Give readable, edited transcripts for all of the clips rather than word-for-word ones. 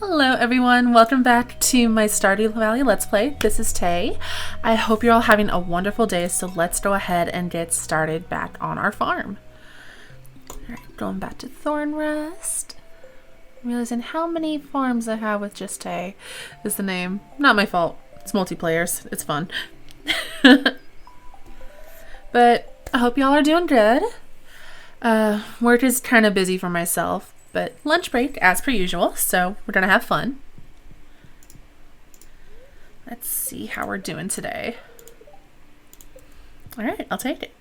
Hello everyone, welcome back to my Stardew Valley Let's Play. This is Tay. I hope you're all having a wonderful day, so let's go ahead and get started back on our farm. Alright, going back to Thornrest. Realizing how many farms I have with just Tay is the name. Not my fault. It's multiplayers. It's fun. But I hope y'all are doing good. Work is kind of busy for myself. But lunch break, as per usual, so we're gonna have fun. Let's see how we're doing today. Alright, I'll take it.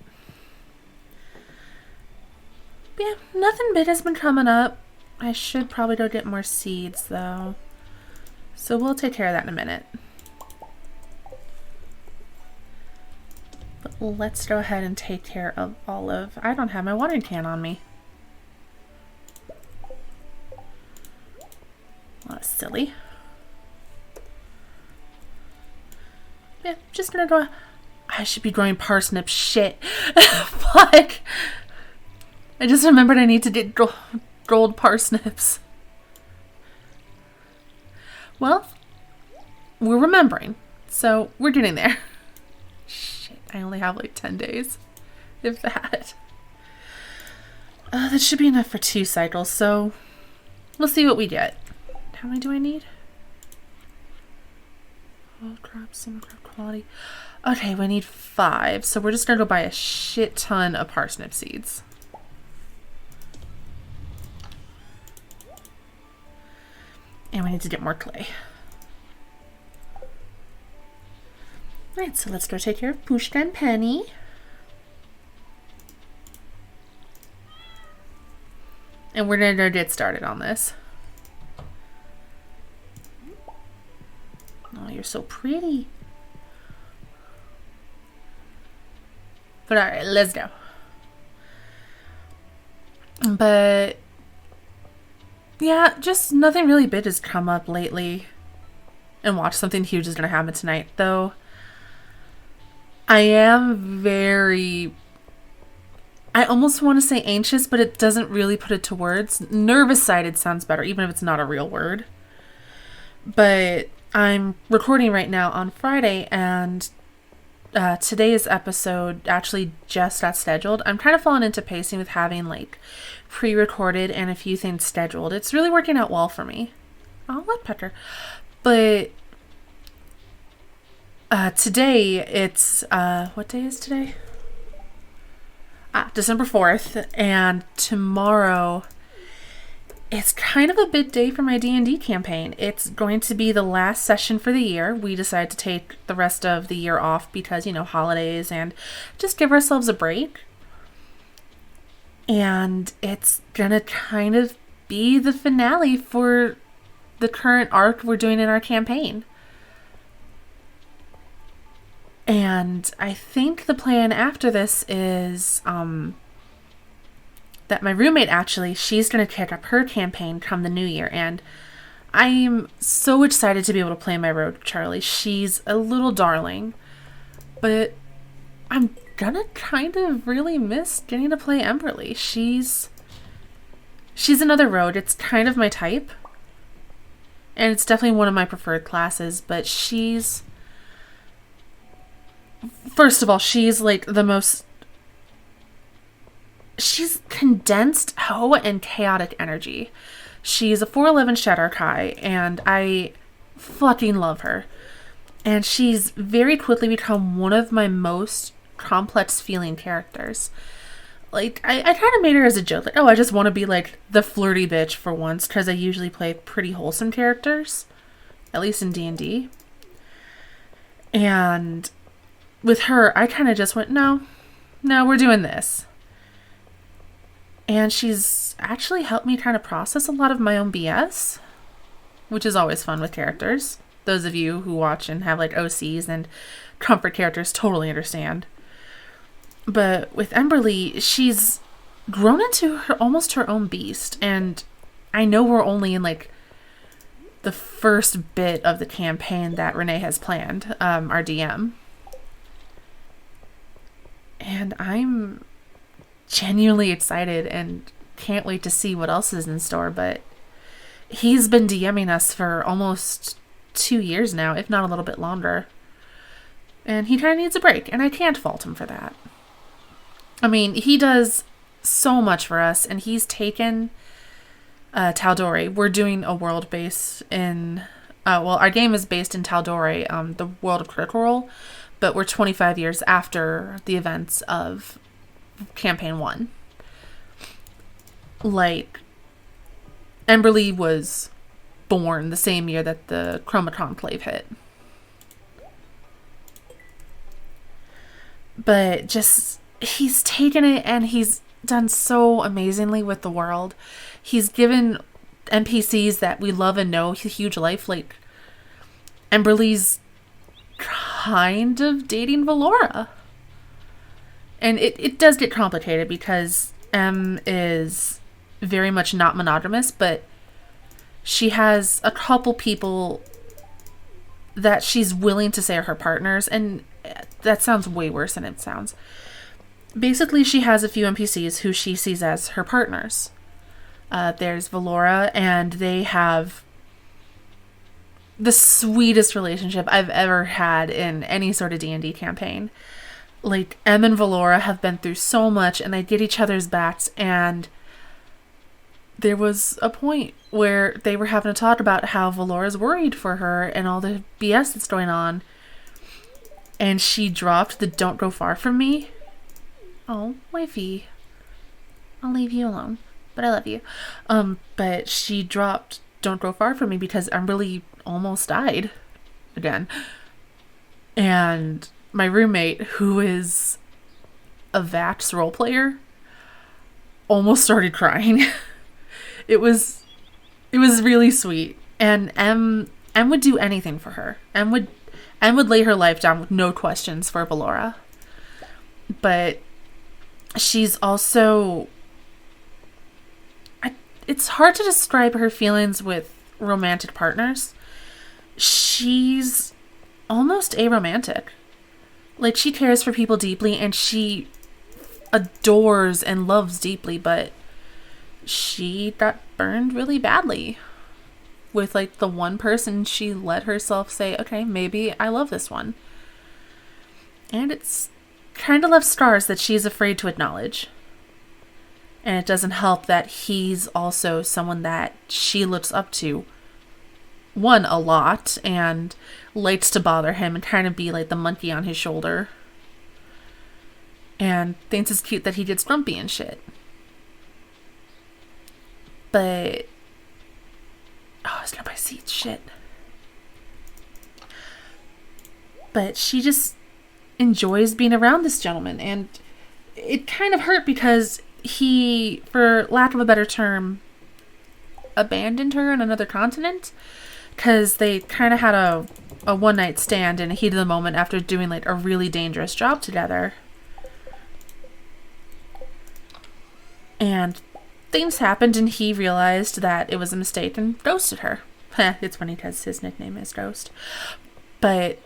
But yeah, nothing big has been coming up. I should probably go get more seeds, though. So we'll take care of that in a minute. But let's go ahead and take care of Olive. I don't have my watering can on me. Well, that's silly. Yeah, just gonna go. I should be growing parsnips. Shit. Fuck. I just remembered I need to get gold parsnips. Well, we're remembering. So we're getting there. Shit, I only have like 10 days. If that. That should be enough for 2 cycles, so we'll see what we get. How many do I need? Oh, crop, summer crop quality. Okay, we need 5. So we're just gonna go buy a shit ton of parsnip seeds. And we need to get more clay. Alright, so let's go take care of Pushka and Penny. And we're gonna go get started on this. Oh, you're so pretty. But alright, let's go. But yeah, just nothing really big has come up lately. And watch, something huge is gonna happen tonight, though. I am very, I almost want to say anxious, but it doesn't really put it to words. Nervous-sided sounds better, even if it's not a real word. But I'm recording right now on Friday, and today's episode actually just got scheduled. I'm kind of falling into pacing with having like pre-recorded and a few things scheduled. It's really working out well for me. Oh, woodpecker. But today it's what day is today? December 4th, and tomorrow it's kind of a big day for my D&D campaign. It's going to be the last session for the year. We decided to take the rest of the year off because, you know, holidays, and just give ourselves a break. And it's gonna kind of be the finale for the current arc we're doing in our campaign. And I think the plan after this is that my roommate, actually, she's going to kick up her campaign come the new year, and I'm so excited to be able to play my road Charlie. She's a little darling, but I'm gonna kind of really miss getting to play Emberly. She's another road. It's kind of my type, and it's definitely one of my preferred classes, but she's, first of all, she's like the most, she's condensed hoe and chaotic energy. She's a 411 Shadar-kai, and I fucking love her. And she's very quickly become one of my most complex feeling characters. Like, I kind of made her as a joke. Like, oh, I just want to be like the flirty bitch for once, because I usually play pretty wholesome characters. At least in D&D. And with her, I kind of just went, no, we're doing this. And she's actually helped me kind of process a lot of my own BS, which is always fun with characters. Those of you who watch and have like OCs and comfort characters totally understand. But with Emberly, she's grown into almost her own beast. And I know we're only in like the first bit of the campaign that Renee has planned, our DM. And I'm genuinely excited and can't wait to see what else is in store, but He's been DMing us for almost 2 years now, if not a little bit longer. And he kind of needs a break, and I can't fault him for that. I mean, he does so much for us, and he's taken Tal'Dorei. We're doing a world base in... our game is based in Tal'Dorei, the world of Critical Role, but we're 25 years after the events of Campaign 1. Like, Emberly was born the same year that the Chroma Conclave hit. But just, he's taken it and he's done so amazingly with the world. He's given NPCs that we love and know a huge life. Like, Emberly's kind of dating Valora. And it does get complicated because M is very much not monogamous, but she has a couple people that she's willing to say are her partners, and that sounds way worse than it sounds. Basically, she has a few NPCs who she sees as her partners. There's Valora, and they have the sweetest relationship I've ever had in any sort of D&D campaign. Like, Em and Valora have been through so much, and they get each other's backs, and there was a point where they were having to talk about how Valora's worried for her and all the BS that's going on, and she dropped the "don't go far from me." Oh, wifey. I'll leave you alone, but I love you. But she dropped "don't go far from me" because Emberly almost died again. And my roommate, who is a Vax role player, almost started crying. It was really sweet. And M would do anything for her. M would lay her life down with no questions for Valora. But she's also... it's hard to describe her feelings with romantic partners. She's almost aromantic. Like, she cares for people deeply, and she adores and loves deeply, but she got burned really badly with, like, the one person she let herself say, okay, maybe I love this one. And it's kind of left scars that she's afraid to acknowledge. And it doesn't help that he's also someone that she looks up to, one, a lot, and likes to bother him and kind of be like the monkey on his shoulder. And thinks it's cute that he gets grumpy and shit. But... oh, I was gonna buy seats, shit. But she just enjoys being around this gentleman, and it kind of hurt because he, for lack of a better term, abandoned her on another continent. Because they kind of had a one-night stand in the heat of the moment after doing, like, a really dangerous job together. And things happened, and he realized that it was a mistake and ghosted her. It's funny because his nickname is Ghost. But...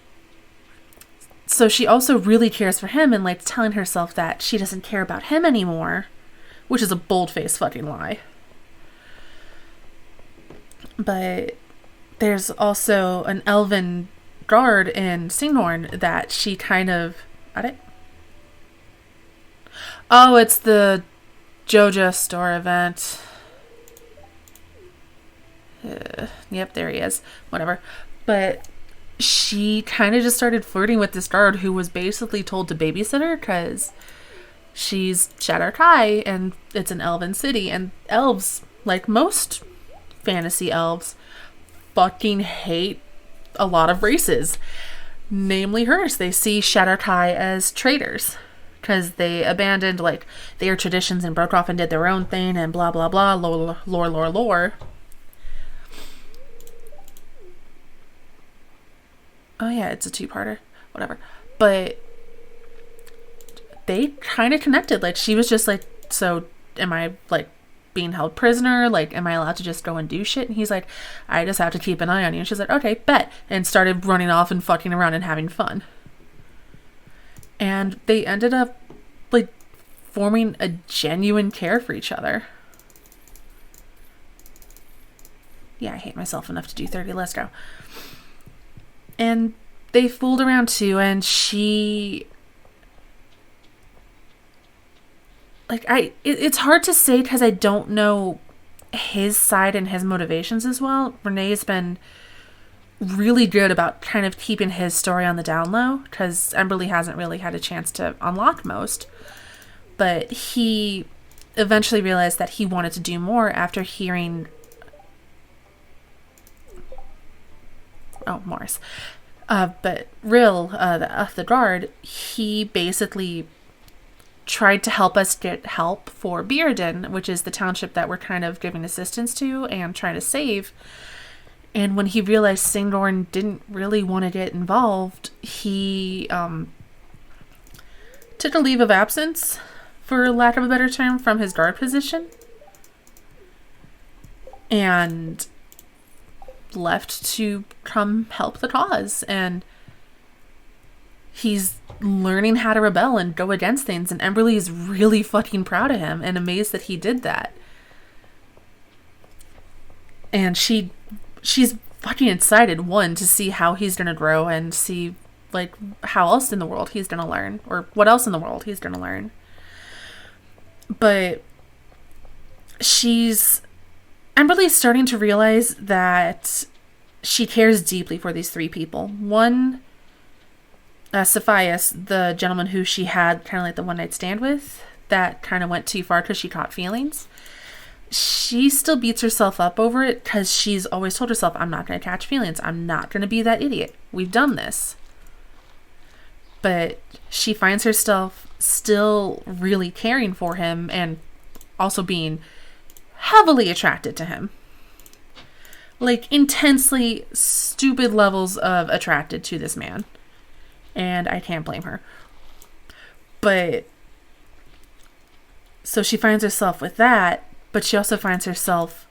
so she also really cares for him and, like, telling herself that she doesn't care about him anymore. Which is a bold-faced fucking lie. But... there's also an elven guard in Singhorn that she kind of... oh, it's the JoJo store event. Yep, there he is. Whatever. But she kind of just started flirting with this guard who was basically told to babysit her because she's Shadar Kai and it's an elven city. And elves, like most fantasy elves, fucking hate a lot of races, namely hers. They see Shadar Kai as traitors because they abandoned, like, their traditions and broke off and did their own thing and blah blah blah, lore. Oh yeah, it's a two-parter, whatever. But they kind of connected. Like, she was just like, so am I, like, being held prisoner? Like, am I allowed to just go and do shit? And he's like, I just have to keep an eye on you. And she's like, okay, bet. And started running off and fucking around and having fun. And they ended up, like, forming a genuine care for each other. Yeah, I hate myself enough to do 30. Let's go. And they fooled around too, and she... It's hard to say because I don't know his side and his motivations as well. Renee's been really good about kind of keeping his story on the down low because Emberly hasn't really had a chance to unlock most. But he eventually realized that he wanted to do more after hearing... Oh, Morris. But Rill, the guard, he basically tried to help us get help for Bearden, which is the township that we're kind of giving assistance to and trying to save. And when he realized Singdorn didn't really want to get involved, he took a leave of absence, for lack of a better term, from his guard position. And left to come help the cause. And he's learning how to rebel and go against things. And Emberly is really fucking proud of him and amazed that he did that. And she's fucking excited, one, to see how he's going to grow and see, like, how else in the world he's going to learn. Or what else in the world he's going to learn. But Emberly's starting to realize that she cares deeply for these three people. One, Saphias, the gentleman who she had kind of like the one night stand with, that kind of went too far because she caught feelings. She still beats herself up over it because she's always told herself, I'm not going to catch feelings. I'm not going to be that idiot. We've done this. But she finds herself still really caring for him and also being heavily attracted to him. Like, intensely stupid levels of attracted to this man. And I can't blame her. But so she finds herself with that, but she also finds herself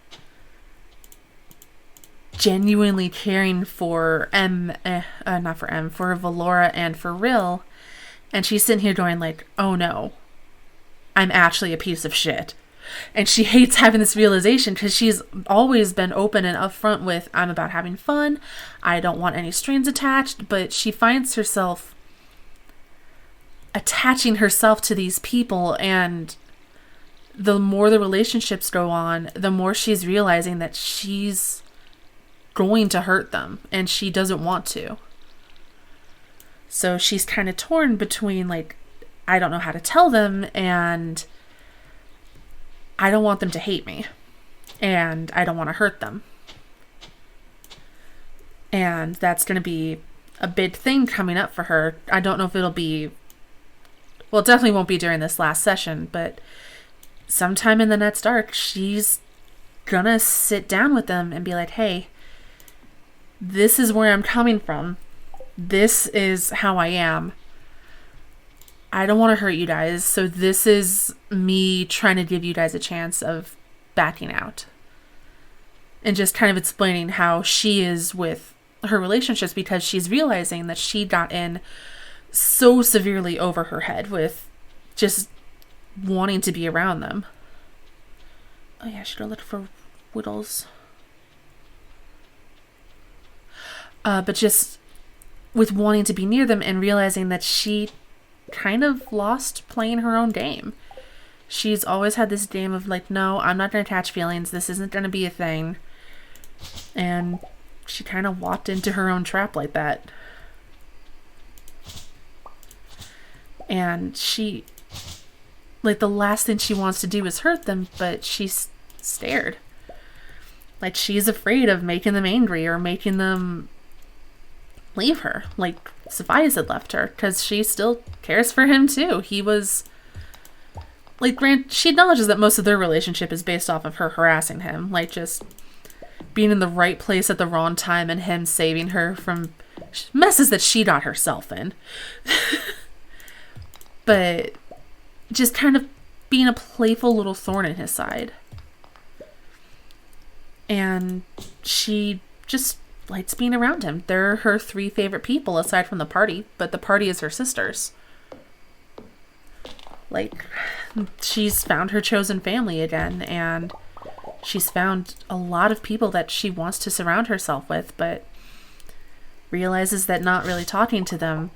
genuinely caring for for Valora and for Rill. And she's sitting here going like, oh no, I'm actually a piece of shit. And she hates having this realization because she's always been open and upfront with, I'm about having fun. I don't want any strings attached. But she finds herself attaching herself to these people. And the more the relationships go on, the more she's realizing that she's going to hurt them. And she doesn't want to. So she's kind of torn between like, I don't know how to tell them, and I don't want them to hate me, and I don't want to hurt them. And that's going to be a big thing coming up for her. I don't know if it'll be, well, it definitely won't be during this last session, but sometime in the next arc, she's going to sit down with them and be like, hey, this is where I'm coming from. This is how I am. I don't want to hurt you guys, so this is me trying to give you guys a chance of backing out. And just kind of explaining how she is with her relationships, because she's realizing that she got in so severely over her head with just wanting to be around them. Oh yeah, I should go look for Whittles. But just with wanting to be near them and realizing that she kind of lost playing her own game. She's always had this game of like, no, I'm not going to catch feelings. This isn't going to be a thing. And she kind of walked into her own trap like that. And she, like, the last thing she wants to do is hurt them, but she's scared. Like, she's afraid of making them angry or making them leave her, like Saphias had left her, because she still cares for him too. He was like, she acknowledges that most of their relationship is based off of her harassing him, like just being in the right place at the wrong time and him saving her from messes that she got herself in. But just kind of being a playful little thorn in his side. And she just likes being around him. They're her three favorite people aside from the party, but the party is her sisters. Like, she's found her chosen family again, and she's found a lot of people that she wants to surround herself with, but realizes that not really talking to them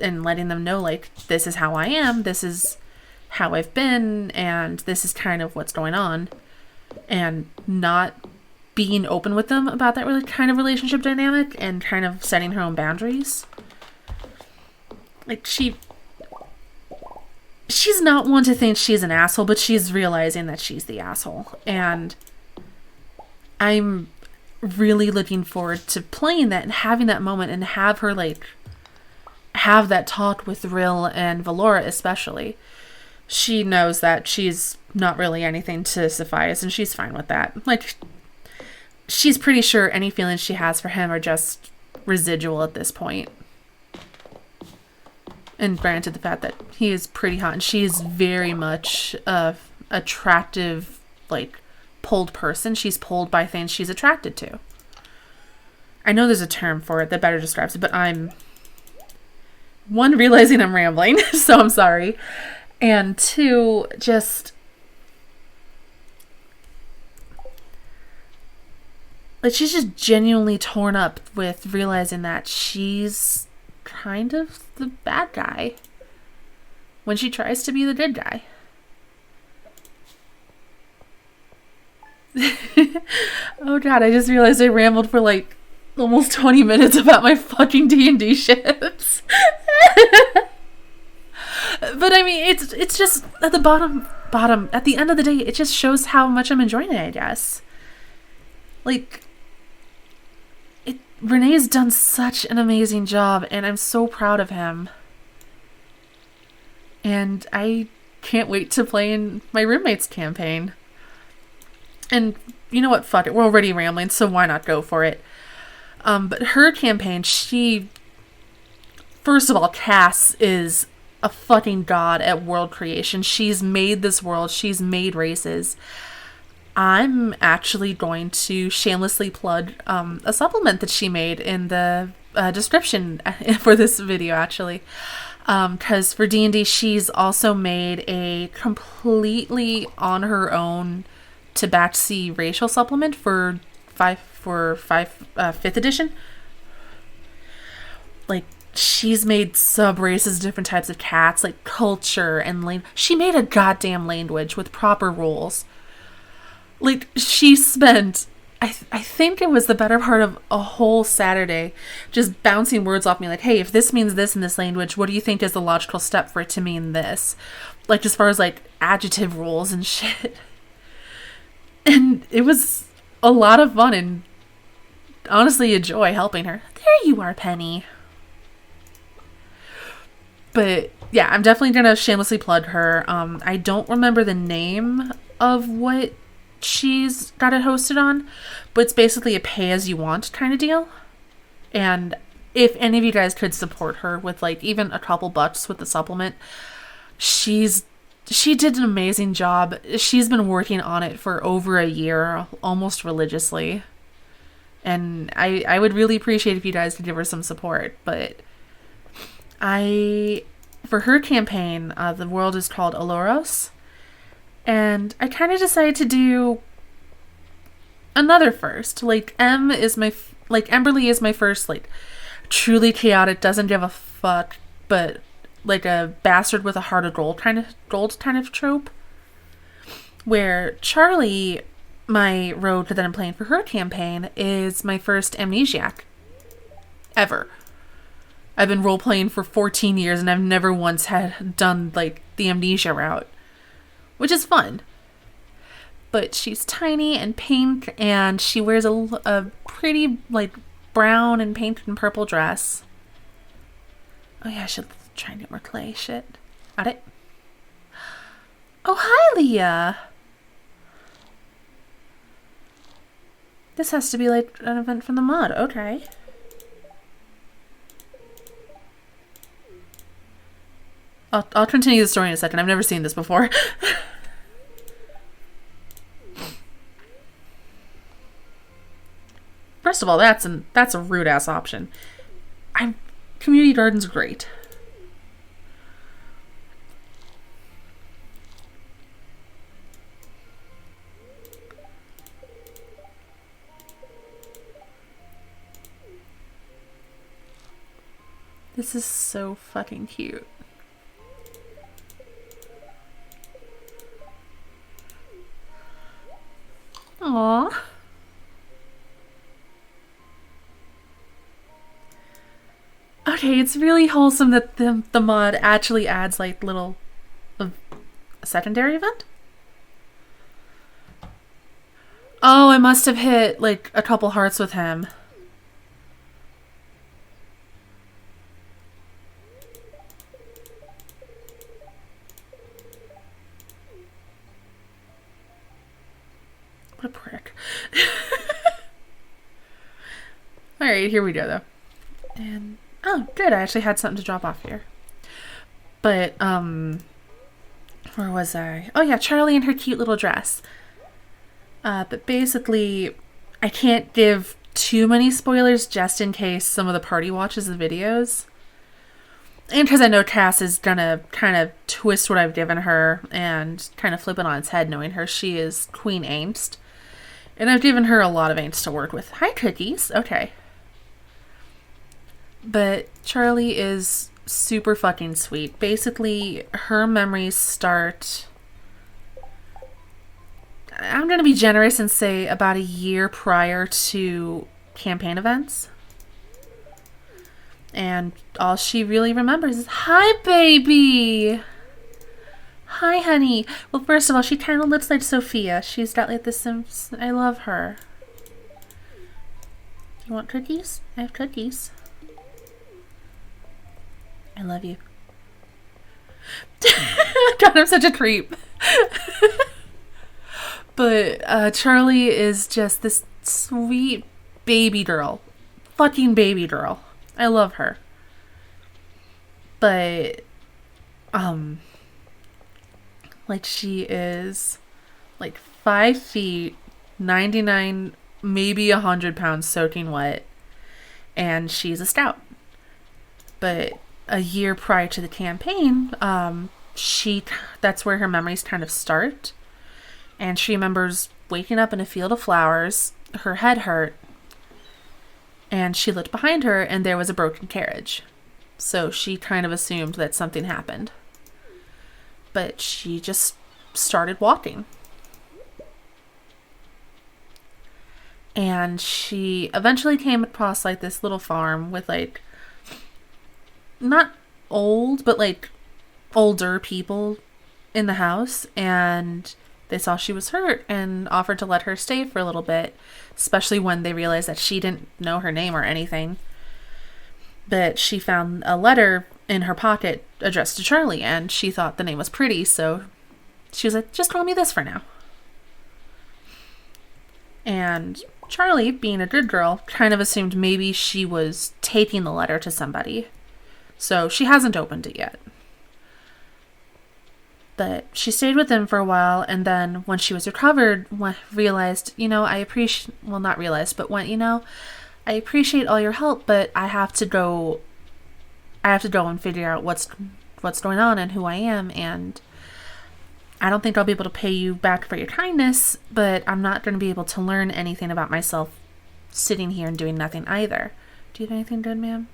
and letting them know, like, this is how I am, this is how I've been, and this is kind of what's going on, and not being open with them about that really kind of relationship dynamic and kind of setting her own boundaries. Like, she's not one to think she's an asshole, but she's realizing that she's the asshole. And I'm really looking forward to playing that and having that moment and have her, like, have that talk with Rill and Valora especially. She knows that she's not really anything to Sapphires, and she's fine with that. Like, she's pretty sure any feelings she has for him are just residual at this point. And granted the fact that he is pretty hot, and she is very much a attractive, like, pulled person. She's pulled by things she's attracted to. I know there's a term for it that better describes it, but I'm, one, realizing I'm rambling, so I'm sorry. And two, just, like, she's just genuinely torn up with realizing that she's kind of the bad guy when she tries to be the good guy. Oh god, I just realized I rambled for like almost 20 minutes about my fucking D&D ships. But I mean, it's just at the bottom, at the end of the day, it just shows how much I'm enjoying it, I guess. Like, Renee's done such an amazing job, and I'm so proud of him. And I can't wait to play in my roommate's campaign. And you know what? Fuck it. We're already rambling, so why not go for it? But her campaign, first of all, Cass is a fucking god at world creation. She's made this world. She's made races. I'm actually going to shamelessly plug a supplement that she made in the description for this video, actually. Because for D&D, she's also made a completely on her own Tabaxi racial supplement for 5th edition. Like, she's made sub-races, different types of cats, like culture and language. She made a goddamn language with proper rules. Like, she spent, I think it was the better part of a whole Saturday just bouncing words off me, like, hey, if this means this in this language, what do you think is the logical step for it to mean this? Like, as far as, like, adjective rules and shit. And it was a lot of fun, and honestly a joy helping her. There you are, Penny. But yeah, I'm definitely gonna shamelessly plug her. I don't remember the name of what she's got it hosted on, but it's basically a pay-as-you-want kind of deal. And if any of you guys could support her with, like, even a couple bucks with the supplement, she did an amazing job. She's been working on it for over a year, almost religiously. And I would really appreciate if you guys could give her some support. But for her campaign, the world is called Aloros. And I kind of decided to do another first. Like, Emberly is my first, like, truly chaotic, doesn't give a fuck, but like a bastard with a heart of gold kind of trope. Where Charlie, my rogue that I'm playing for her campaign, is my first amnesiac ever. I've been role-playing for 14 years and I've never once had done, like, the amnesia route. Which is fun. But she's tiny and pink, and she wears a pretty, like, brown and pink and purple dress. Oh yeah, I should try and get more clay. Shit. Got it. Oh, hi, Leah. This has to be, like, an event from the mod. Okay. I'll continue the story in a second. I've never seen this before. First of all, that's a rude ass option. Community garden's great. This is so fucking cute. Aww. Okay, it's really wholesome that the mod actually adds like little a secondary event. Oh, I must have hit like a couple hearts with him. What a prick. Alright, here we go though. And oh, good, I actually had something to drop off here. But, where was I? Oh yeah, Charlie and her cute little dress. But basically, I can't give too many spoilers just in case some of the party watches the videos. And because I know Cass is gonna kind of twist what I've given her and kind of flip it on its head, knowing her she is Queen Angst. And I've given her a lot of angst to work with. Hi, cookies. Okay. But Charlie is super fucking sweet. Basically, her memories start... I'm going to be generous and say about a year prior to campaign events. And all she really remembers is, hi, baby! Hi, honey. Well, first of all, she kind of looks like Sophia. She's got like the Sims. I love her. You want cookies? I have cookies. I love you. God, I'm such a creep. But Charlie is just this sweet baby girl. Fucking baby girl. I love her. But, like she is like 5 feet, 99, maybe 100 pounds soaking wet. And she's a stout. But a year prior to the campaign, that's where her memories kind of start. And she remembers waking up in a field of flowers, her head hurt, and she looked behind her and there was a broken carriage. So she kind of assumed that something happened. But she just started walking. And she eventually came across like this little farm with like, not old, but like older people in the house. And they saw she was hurt and offered to let her stay for a little bit, especially when they realized that she didn't know her name or anything. But she found a letter in her pocket addressed to Charlie, and she thought the name was pretty, so she was like, just call me this for now. And Charlie, being a good girl, kind of assumed maybe she was taking the letter to somebody. So she hasn't opened it yet. But she stayed with them for a while, and then when she was recovered, realized, I appreciate, well, not realized, but went, I appreciate all your help, but I have to go and figure out what's going on and who I am, and I don't think I'll be able to pay you back for your kindness, but I'm not going to be able to learn anything about myself sitting here and doing nothing either. Do you have anything good, ma'am?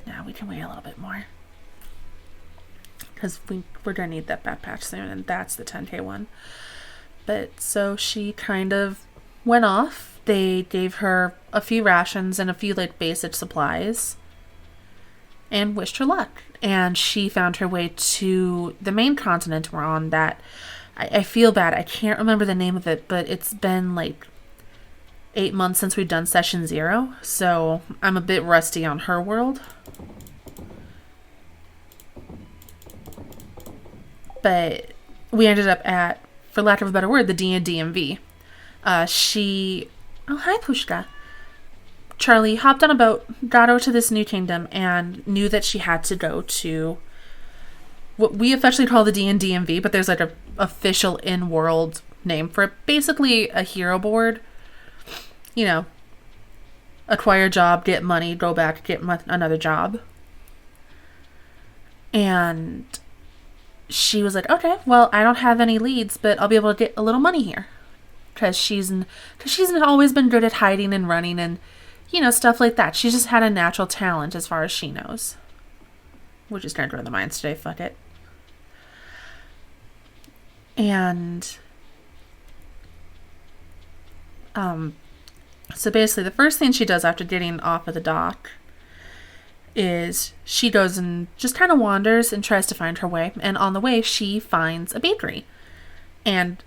No, we can wait a little bit more. Because we're going to need that back patch soon, and that's the 10k one. But so she kind of went off. They gave her a few rations and a few like basic supplies and wished her luck. And she found her way to the main continent we're on that I feel bad. I can't remember the name of it, but it's been like 8 months since we've done session 0. So I'm a bit rusty on her world. But we ended up at, for lack of a better word, the DMV. Oh, hi, Pushka. Charlie hopped on a boat, got over to this new kingdom, and knew that she had to go to what we officially call the DMV, but there's like a official in-world name for it. Basically a hero board. Acquire a job, get money, go back, get another job. And she was like, okay, well, I don't have any leads, but I'll be able to get a little money here. Because she's always been good at hiding and running and, stuff like that. She's just had a natural talent as far as she knows. We're just going to go to the mines today, fuck it. And, so basically the first thing she does after getting off of the dock is she goes and just kind of wanders and tries to find her way. And on the way, she finds a bakery. And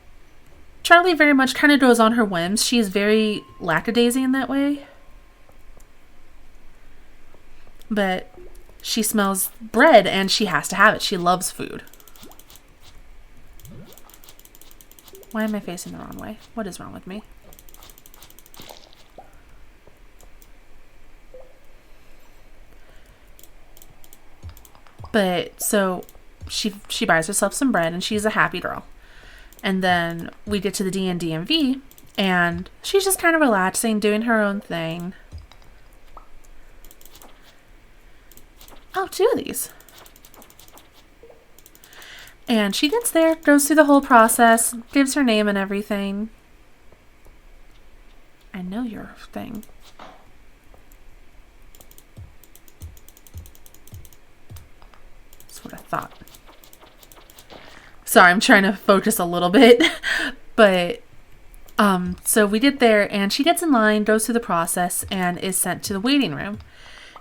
Charlie very much kind of goes on her whims. She's very lackadaisy in that way. But she smells bread and she has to have it. She loves food. Why am I facing the wrong way? What is wrong with me? But so she buys herself some bread and she's a happy girl. And then we get to the DMV and she's just kind of relaxing, doing her own thing. Oh, 2 of these. And she gets there, goes through the whole process, gives her name and everything. I know your thing. That's what I thought. Sorry, I'm trying to focus a little bit. But, so we get there and she gets in line, goes through the process, and is sent to the waiting room.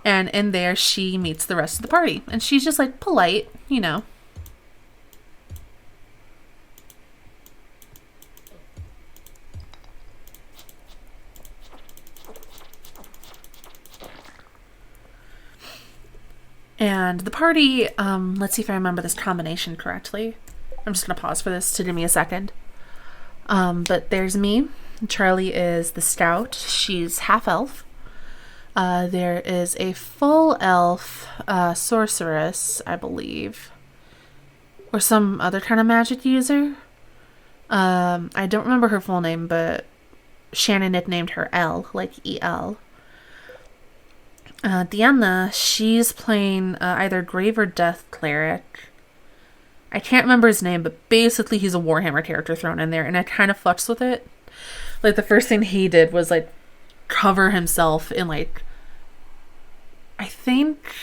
And in there, she meets the rest of the party. And she's just, like, polite, And the party, let's see if I remember this combination correctly. I'm just going to pause for this to give me a second. But there's me. Charlie is the scout. She's half elf. There is a full elf sorceress, I believe. Or some other kind of magic user. I don't remember her full name, but Shannon nicknamed her L, like E-L. Deanna, she's playing either Grave or Death Cleric. I can't remember his name, but basically he's a Warhammer character thrown in there, and I kind of fucks with it. Like, the first thing he did was, like, cover himself in, like, I think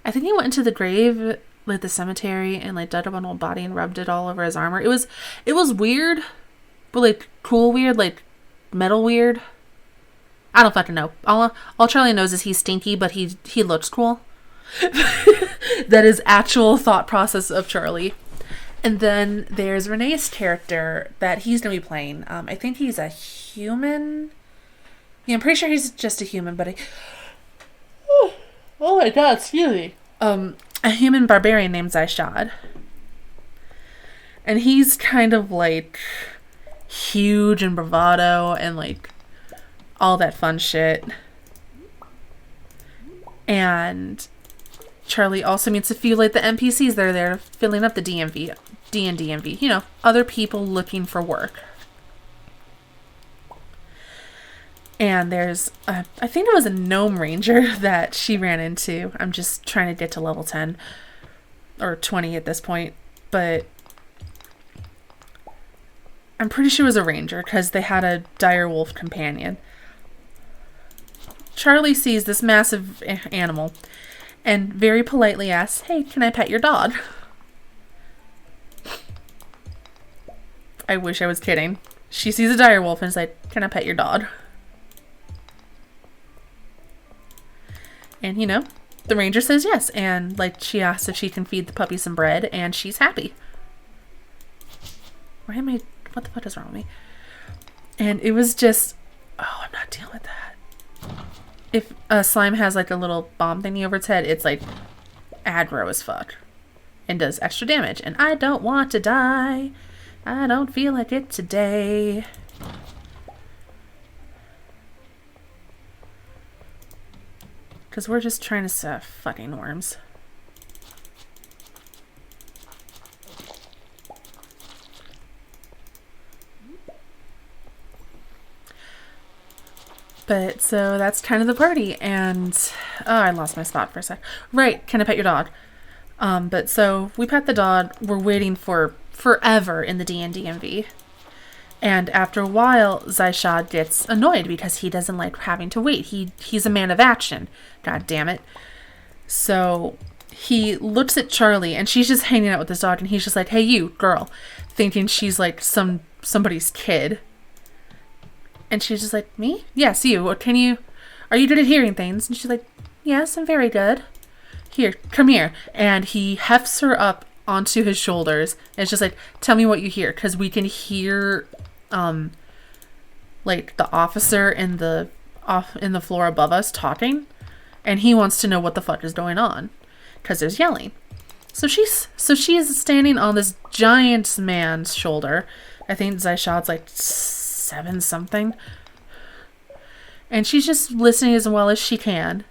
he went into the grave, like, the cemetery, and, like, dug up an old body and rubbed it all over his armor. It was weird, but, like, cool weird, like, metal weird. I don't fucking know. All Charlie knows is he's stinky, but he looks cool. That is actual thought process of Charlie. And then there's Renee's character that he's going to be playing. I think he's a human. Yeah, I'm pretty sure he's just a human, but oh my god, excuse me. A human barbarian named Zyshad. And he's kind of like huge and bravado and like all that fun shit. And Charlie also meets a few, like, the NPCs that are there filling up the DMV. Other people looking for work. And there's, I think it was a gnome ranger that she ran into. I'm just trying to get to level 10. Or 20 at this point. But I'm pretty sure it was a ranger, because they had a dire wolf companion. Charlie sees this massive animal and very politely asks, "Hey, can I pet your dog?" I wish I was kidding. She sees a dire wolf and is like, "Can I pet your dog?" And, the ranger says yes. And, like, she asks if she can feed the puppy some bread, and she's happy. What the fuck is wrong with me? And it was just, I'm not dealing with that. If a slime has, like, a little bomb thingy over its head, it's, like, aggro as fuck. And does extra damage. And I don't want to die. I don't feel like it today. Because we're just trying to stuff fucking worms. But, so that's kind of the party, and, I lost my spot for a sec. Right, can I pet your dog? But so we pet the dog. We're waiting for forever in the DMV. And after a while, Zaishad gets annoyed because he doesn't like having to wait. He's a man of action. God damn it. So he looks at Charlie, and she's just hanging out with this dog, and he's just like, "Hey, you, girl," thinking she's like somebody's kid. And she's just like, "Me? Yes, you. Are you good at hearing things?" And she's like, "Yes, I'm very good. Here, come here." And he hefts her up onto his shoulders, and it's just like, "Tell me what you hear," because we can hear like the officer in the floor above us talking, and he wants to know what the fuck is going on because there's yelling. So she is standing on this giant man's shoulder. I think Zaishad's like 7 something, and she's just listening as well as she can.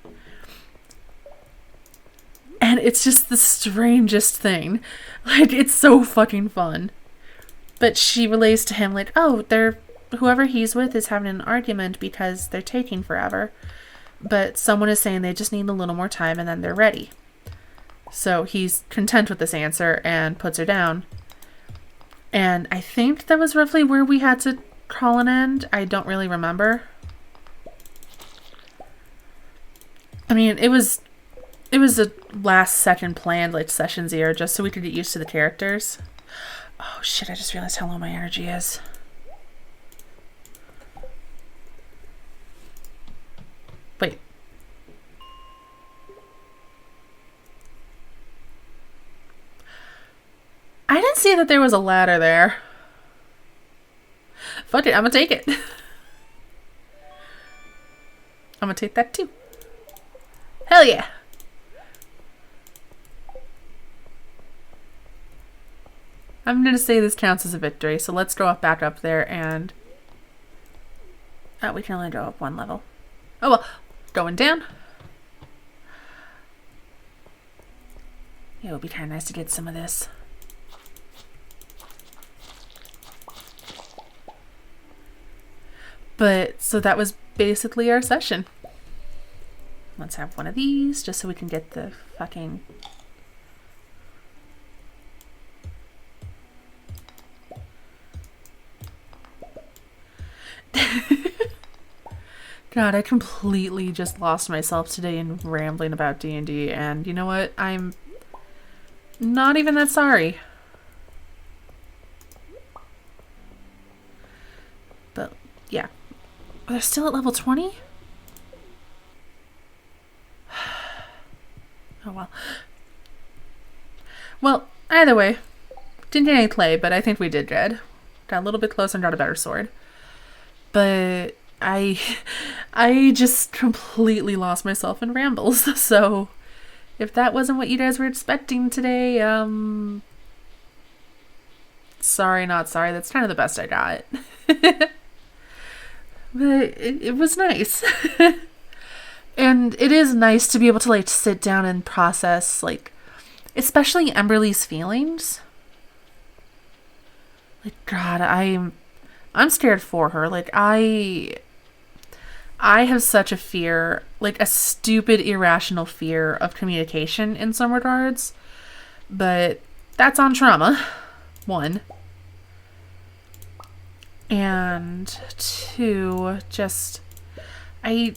And it's just the strangest thing. Like, it's so fucking fun. But she relays to him, like, "Oh, whoever he's with is having an argument because they're taking forever. But someone is saying they just need a little more time and then they're ready." So he's content with this answer and puts her down. And I think that was roughly where we had to call an end. I don't really remember. I mean, it was a last second planned, like, session 0, just so we could get used to the characters. Oh shit, I just realized how low my energy is. Wait. I didn't see that there was a ladder there. Fuck it, I'm gonna take it. I'm gonna take that too. Hell yeah. I'm going to say this counts as a victory, so let's go back up there and... Oh, we can only go up 1 level. Oh well, going down. Yeah, it would be kind of nice to get some of this. But, so that was basically our session. Let's have one of these, just so we can get the fucking... God, I completely just lost myself today in rambling about D&D, and you know what? I'm not even that sorry. But, yeah. They're still at level 20? Oh, well. Well, either way, didn't get any play, but I think we did good. Got a little bit closer and got a better sword. But I just completely lost myself in rambles. So if that wasn't what you guys were expecting today, sorry, not sorry. That's kind of the best I got. But it was nice. And it is nice to be able to, like, sit down and process, like, especially Emberly's feelings. Like, God, I'm scared for her. Like, I have such a fear, like a stupid, irrational fear of communication in some regards. But that's on trauma, 1. And 2, just, I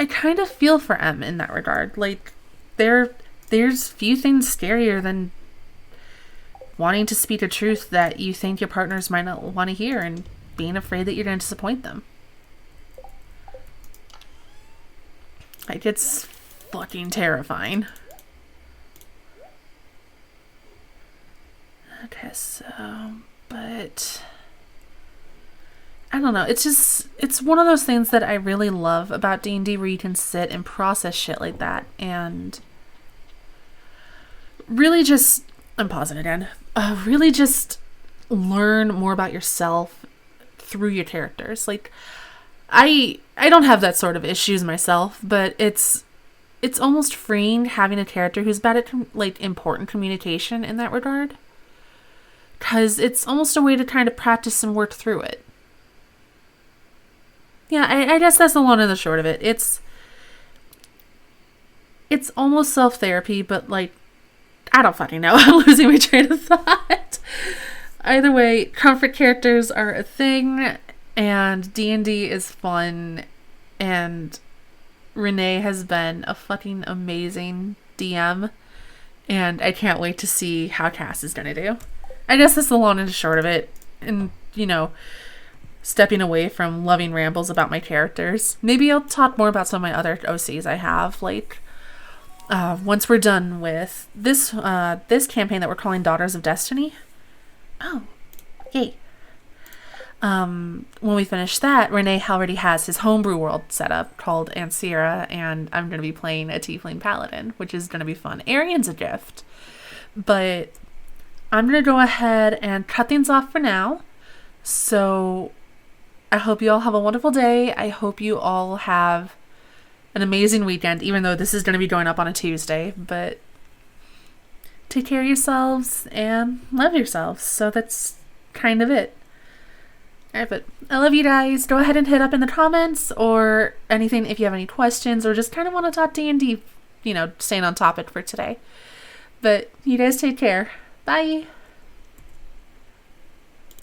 kind of feel for Em in that regard. Like, there's few things scarier than wanting to speak a truth that you think your partners might not want to hear and being afraid that you're going to disappoint them. Like, it's fucking terrifying. Okay, so, but I don't know. It's one of those things that I really love about D&D, where you can sit and process shit like that and really just, I'm pausing again, really just learn more about yourself through your characters. Like, I don't have that sort of issues myself, but it's almost freeing having a character who's bad at like important communication in that regard, because it's almost a way to kind of practice and work through it. Yeah, I guess that's the long and the short of it. It's almost self-therapy, but, like, I don't fucking know. I'm losing my train of thought. Either way, comfort characters are a thing, and D&D is fun, and Renee has been a fucking amazing DM, and I can't wait to see how Cass is gonna do. I guess that's the long and short of it, and, you know, stepping away from loving rambles about my characters. Maybe I'll talk more about some of my other OCs I have, like, once we're done with this campaign that we're calling Daughters of Destiny. Oh, yay. When we finish that, Renee already has his homebrew world set up called Ansira, and I'm going to be playing a Tiefling Paladin, which is going to be fun. Arian's a gift. But I'm going to go ahead and cut things off for now. So I hope you all have a wonderful day. I hope you all have an amazing weekend, even though this is going to be going up on a Tuesday. But take care of yourselves and love yourselves. So that's kind of it. Alright, but I love you guys. Go ahead and hit up in the comments or anything if you have any questions or just kind of want to talk D&D, you know, staying on topic for today. But you guys take care. Bye.